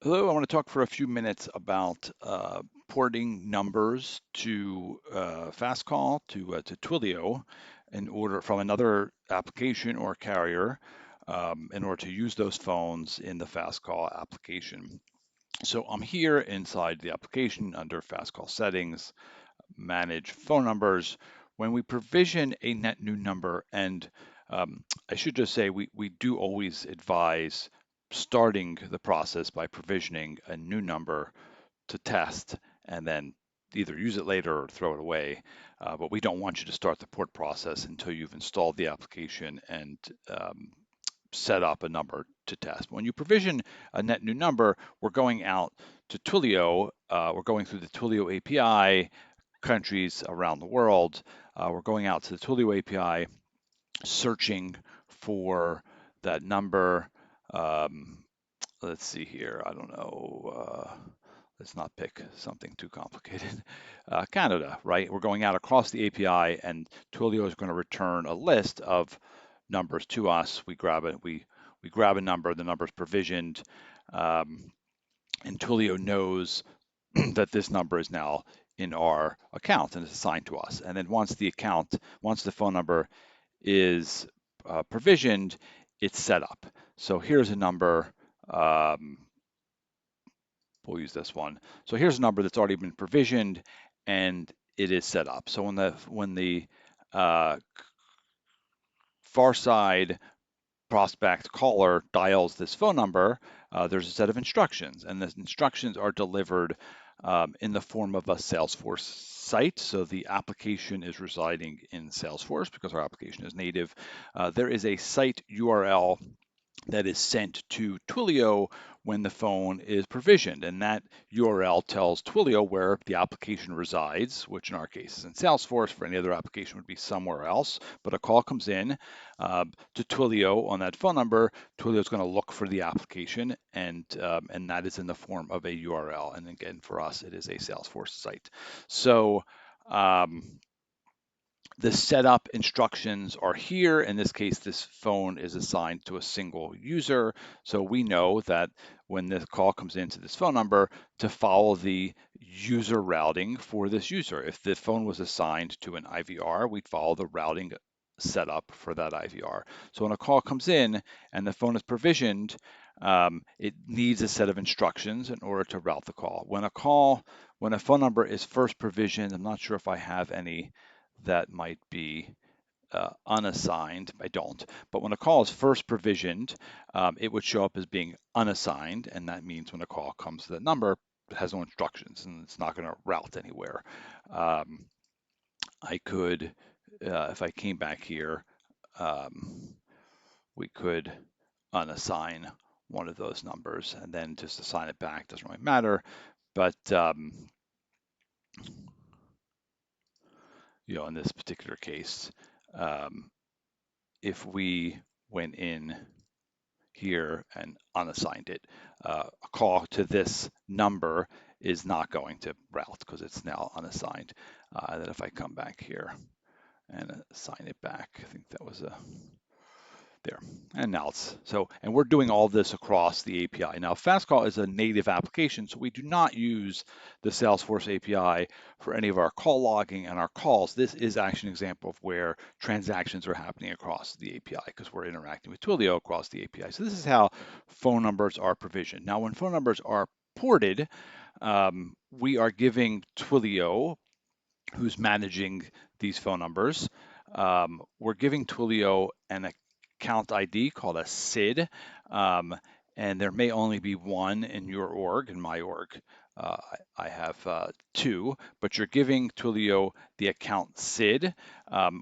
Hello, I want to talk for a few minutes about porting numbers to Fastcall to Twilio in order from another application or carrier in order to use those phones in the Fastcall application. So I'm here inside the application under Fastcall settings, manage phone numbers. When we provision a net new number, and I should just say we do always advise starting the process by provisioning a new number to test and then either use it later or throw it away. But we don't want you to start the port process until you've installed the application and set up a number to test. When you provision a net new number, we're going out to Twilio, we're going through the Twilio API, countries around the world. We're going out to the Twilio API, searching for that number. Um, let's see here. I don't know. Let's not pick something too complicated. Canada, right? We're going out across the API, and Twilio is going to return a list of numbers to us. We grab it. We grab a number. The number is provisioned, um, and Twilio knows that this number is now in our account and is assigned to us. And then once the phone number is provisioned, it's set up. So here's a number. Um, we'll use this one. So here's a number that's already been provisioned and it is set up. So when the uh, far side prospect caller dials this phone number, there's a set of instructions, and the instructions are delivered in the form of a Salesforce site. So the application is residing in Salesforce because our application is native. There is a site URL that is sent to Twilio when the phone is provisioned. And that URL tells Twilio where the application resides, which in our case is in Salesforce. For any other application would be somewhere else. But a call comes in to Twilio on that phone number. Twilio is going to look for the application, and that is in the form of a URL. And again, for us, it is a Salesforce site. So the setup instructions are here. In this case, this phone is assigned to a single user. So we know that when this call comes into this phone number, to follow the user routing for this user. If the phone was assigned to an IVR, we'd follow the routing setup for that IVR. So when a call comes in and the phone is provisioned, it needs a set of instructions in order to route the call. When a phone number is first provisioned, I'm not sure if I have any that might be unassigned. I don't. But when a call is first provisioned, it would show up as being unassigned, and that means when a call comes to that number, it has no instructions and it's not going to route anywhere. Um, I could, if I came back here, um, we could unassign one of those numbers and then just assign it back. Doesn't really matter. But in this particular case, um, if we went in here and unassigned it, a call to this number is not going to route because it's now unassigned. And then if I come back here and assign it back, I think that was there. And now and we're doing all this across the API. Now, Fastcall is a native application, so we do not use the Salesforce API for any of our call logging and our calls. This is actually an example of where transactions are happening across the API because we're interacting with Twilio across the API. So this is how phone numbers are provisioned. Now, when phone numbers are ported, we are giving Twilio, who's managing these phone numbers, we're giving Twilio an account ID called a SID, and there may only be one in your org. In my org, I have two, but you're giving Twilio the account SID,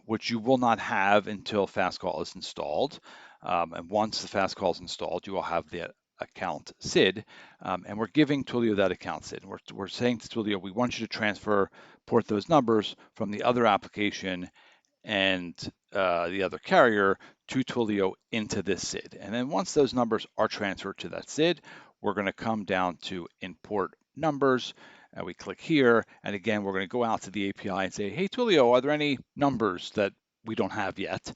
which you will not have until Fastcall is installed. And once the Fastcall is installed, you will have the account SID, and we're giving Twilio that account SID. We're saying to Twilio, we want you to port those numbers from the other application and the other carrier to Twilio into this SID. And then once those numbers are transferred to that SID, we're going to come down to import numbers. And we click here. And again, we're going to go out to the API and say, hey, Twilio, are there any numbers that we don't have yet?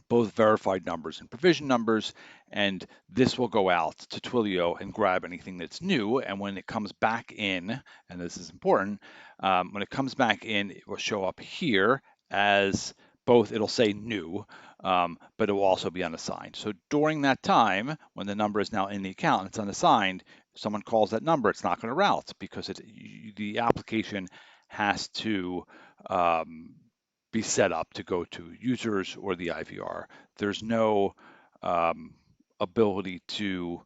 both verified numbers and provision numbers, and this will go out to Twilio and grab anything that's new. And when it comes back in, and this is important, when it comes back in, it will show up here as both, it'll say new, but it will also be unassigned. So during that time, when the number is now in the account and it's unassigned, if someone calls that number, it's not going to route because the application has to be set up to go to users or the IVR. There's no ability to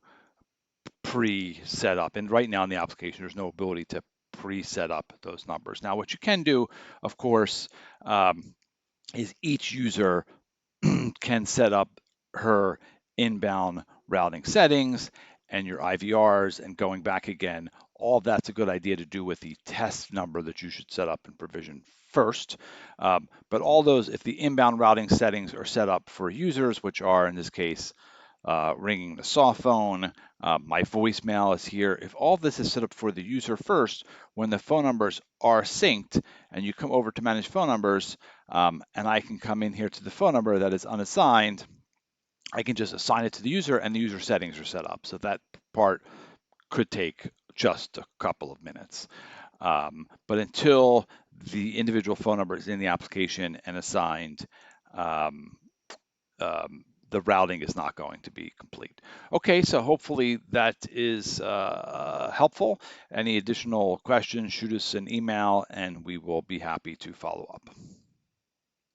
pre-set up. And right now in the application, there's no ability to pre-set up those numbers. Now, what you can do, of course, is each user can set up her inbound routing settings and your IVRs and going back again. All of that's a good idea to do with the test number that you should set up and provision first. But all those, if the inbound routing settings are set up for users, which are in this case ringing the soft phone, my voicemail is here. If all this is set up for the user first, when the phone numbers are synced and you come over to manage phone numbers, and I can come in here to the phone number that is unassigned, I can just assign it to the user and the user settings are set up. So that part could take just a couple of minutes. But until the individual phone number is in the application and assigned, um, the routing is not going to be complete. Okay, so hopefully that is helpful. Any additional questions, shoot us an email and we will be happy to follow up.